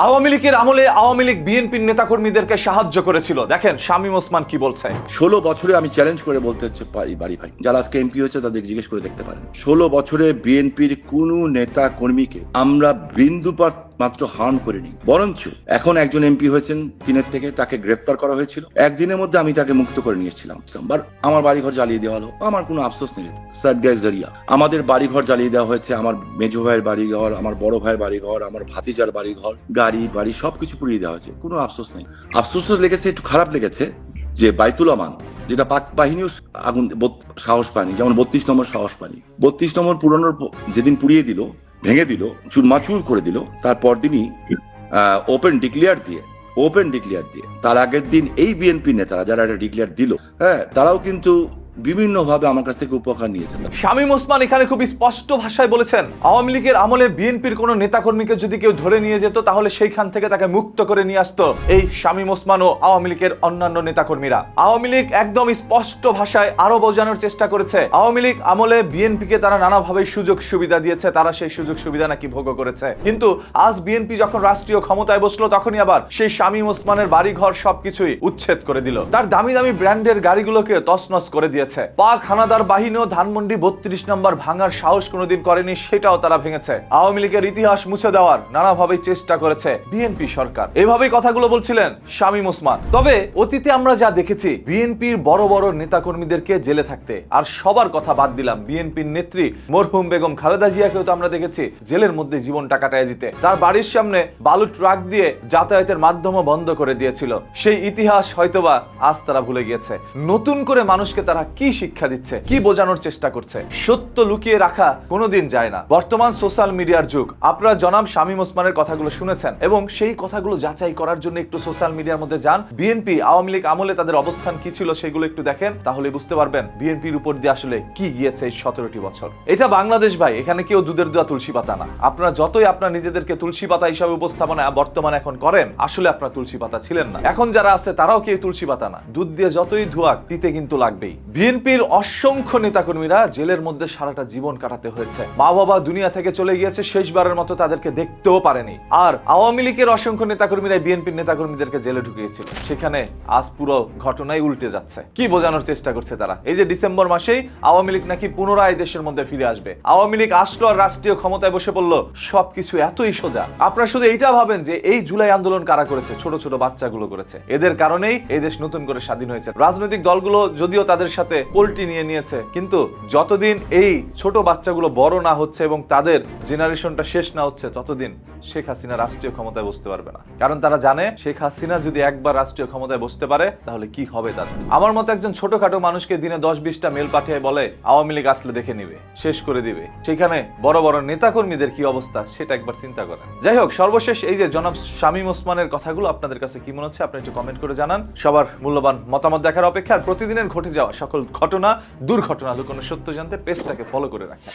আওয়ামী লীগের আমলে আওয়ামী লীগ বিএনপির নেতাকর্মীদেরকে সাহায্য করেছিল। দেখেন শামীম ওসমান কি বলছে। 16 বছরে আমি চ্যালেঞ্জ করে বলতে হচ্ছে বাড়ি ভাই, যারা আজকে এমপি হয়েছে তাদের জিজ্ঞেস করে দেখতে পারেন, 16 বছরে বিএনপির কোন নেতা কর্মীকে আমরা বিন্দুপাত মাত্র হার্ম করিনি। বরঞ্চ এখন একজন এমপি হয়েছেন 3 থেকে, তাকে গ্রেফতার করা হয়েছিল, একদিনের মধ্যে আমি তাকে মুক্ত করে নিয়েছিলাম। আমার বাড়িঘর জ্বালিয়ে দেওয়া হলো, আমার কোনো আফসোস নেই। সাদগায় জরিয়া আমাদের বাড়িঘর জ্বালিয়ে দেওয়া হয়েছে, আমার মেজো ভাইয়ের বাড়িঘর, আমার বড় ভাইয়ের বাড়িঘর, আমার ভাতিজার বাড়িঘর, গাড়ি বাড়ি সবকিছু পুড়িয়ে দেওয়া হয়েছে, কোনো আফসোস নেই। আফসোস লেগেছে, একটু খারাপ লেগেছে যে বাইতুল আমান, যেটা পাক বাহিনীও আগুন সাহস পায়নি, যেমন 32 নম্বর সাহস পায়নি। 32 নম্বর পুরানোর যেদিন পুড়িয়ে দিল, ভেঙে দিল, চুরমাচুর করে দিল, তারপর দিনই ওপেন ডিক্লেয়ার দিয়ে তার আগের দিন এই বিএনপি নেতারা যারা এটা ডিক্লেয়ার দিল, তারাও কিন্তু বিভিন্ন ভাবে আমার কাছ থেকে উপকার নিয়েছেন। শামীম ওসমান এখানে খুব স্পষ্ট ভাষায় বলেছেন, আওয়ামী লীগের আমলে বিএনপির কোন নেতাকর্মীকে যদি কেউ ধরে নিয়ে যেত তাহলে সেইখান থেকে তাকে মুক্ত করে নিয়ে আসতো এই শামীম ওসমান ও আওয়ামী লীগের অন্যান্য নেতাকর্মীরা। আওয়ামী লীগ একদম স্পষ্ট ভাষায় আরো বোঝানোর চেষ্টা করেছে, আওয়ামী লীগ আমলে বিএনপিকে তারা নানাভাবে সুযোগ সুবিধা দিয়েছে, তারা সেই সুযোগ সুবিধা নাকি ভোগ করেছে। কিন্তু আজ বিএনপি যখন রাষ্ট্রীয় ক্ষমতায় বসলো তখনই আবার সেই শামীম ওসমানের বাড়িঘর সবকিছুই উচ্ছেদ করে দিল, তার দামি দামি ব্র্যান্ডের গাড়িগুলোকে তছনছ করে দিয়েছে। পাক হানাদার বাহিনীও ধানমন্ডি 32 নম্বর ভাঙার সাহস কোনোদিন করেনি, সেটাও তারা ভেঙেছে। আওয়ামী লীগের ইতিহাস মুছে দেওয়ার নানাভাবে চেষ্টা করেছে বিএনপি সরকার। এভাবেই কথাগুলো বলছিলেন শামীম ওসমান। তবে অতীতে আমরা যা দেখেছি, বিএনপির বড় বড় নেতাকর্মীদেরকে জেলে থাকতে, আর সবার কথা বাদ দিলাম, বিএনপির নেত্রী মরহুম বেগম খালেদা জিয়াকেও তো আমরা দেখেছি জেলের মধ্যে জীবনটা কাটায় দিতে। তার বাড়ির সামনে বালু ট্রাক দিয়ে যাতায়াতের মাধ্যমও বন্ধ করে দিয়েছিল। সেই ইতিহাস হয়তোবা আজ তারা ভুলে গিয়েছে। নতুন করে মানুষকে তারা কি শিক্ষা দিচ্ছে, কি বোঝানোর চেষ্টা করছে? সত্য লুকিয়ে রাখা কোনোদিন যায় না। বর্তমান সোশ্যাল মিডিয়ার যুগ। আপনারা জনাব শামীম ওসমানের কথাগুলো শুনেছেন এবং সেই কথাগুলো যাচাই করার জন্য একটু সোশ্যাল মিডিয়ার মধ্যে যান। বিএনপি আওয়ামী লীগ আমলে তাদের অবস্থান কি ছিল সেগুলো একটু দেখেন, তাহলে বুঝতে পারবেন বিএনপির উপর দিয়ে আসলে কি গিয়েছে এই 17টি বছর। এটা বাংলাদেশ ভাই, এখানে কেউ দুধের দোয়া তুলসী পাতা না। আপনারা যতই আপনার নিজেদেরকে তুলসী পাতা হিসাবে উপস্থাপনা বর্তমানে এখন করেন, আসলে আপনারা তুলসী পাতা ছিলেন না। এখন যারা আছে তারাও কেউ তুলসী পাতা না। দুধ দিয়ে যতই ধোয়া, তিতে কিন্তু লাগবেই। বিএনপির অসংখ্য নেতাকর্মীরা জেলের মধ্যে সারাটা জীবন কাটাতে হয়েছে। মা বাবা দুনিয়া থেকে চলে গিয়েছে, শেষবারের মতো তাদেরকে দেখতেও পারেনি। আর আওয়ামী লীগের অসংখ্য নেতাকর্মীরা বিএনপির নেতাকর্মীদেরকে জেলে ঢুকিয়েছিল। সেখানে আজ পুরো ঘটনাই উল্টে যাচ্ছে। কি বোঝানোর চেষ্টা করছে তারা? এই যে ডিসেম্বর মাসেই আওয়ামী লীগ নাকি পুনরায় দেশের মধ্যে ফিরে আসবে। আওয়ামী লীগ আসলো আর রাষ্ট্রীয় ক্ষমতায় বসে পড়লো, সবকিছু এতই সোজা। আপনারা শুধু এইটা ভাবেন যে এই জুলাই আন্দোলন কারা করেছে? ছোট ছোট বাচ্চাগুলো করেছে। এদের কারণেই এই দেশ নতুন করে স্বাধীন হয়েছে। রাজনৈতিক দলগুলো যদিও তাদের সাথে পোল্টি নিয়ে নিয়েছে, কিন্তু যতদিন এই ছোট বাচ্চাগুলো বড় না হচ্ছে এবং তাদের জেনারেশনটা শেষ না হচ্ছে, ততদিন শেখ হাসিনা রাষ্ট্রীয় ক্ষমতায় বসতে পারবে না। কারণ তারা জানে শেখ হাসিনা যদি একবার রাষ্ট্রীয় ক্ষমতায় বসতে পারে তাহলে কি হবে তাদের। আমার মতো একজন ছোটখাটো মানুষকে দিনে 10-20টা মেল পাঠিয়ে বলে আওয়ামী লীগ আসলে দেখে নিবে, শেষ করে দিবে, সেখানে বড় বড় নেতাকর্মীদের কি অবস্থা সেটা একবার চিন্তা করেন। যাই হোক, সর্বশেষ এই যে জনাব শামীম ওসমানের কথাগুলো আপনাদের কাছে কি মনে হচ্ছে আপনি একটু কমেন্ট করে জানান। সবার মূল্যবান মতামত দেখার অপেক্ষা। আর প্রতিদিনের ঘটে যাওয়া সকল ঘটনা, দুর্ঘটনা, লুকোনো সত্য জানতে পেজটাকে ফলো করে রাখেন।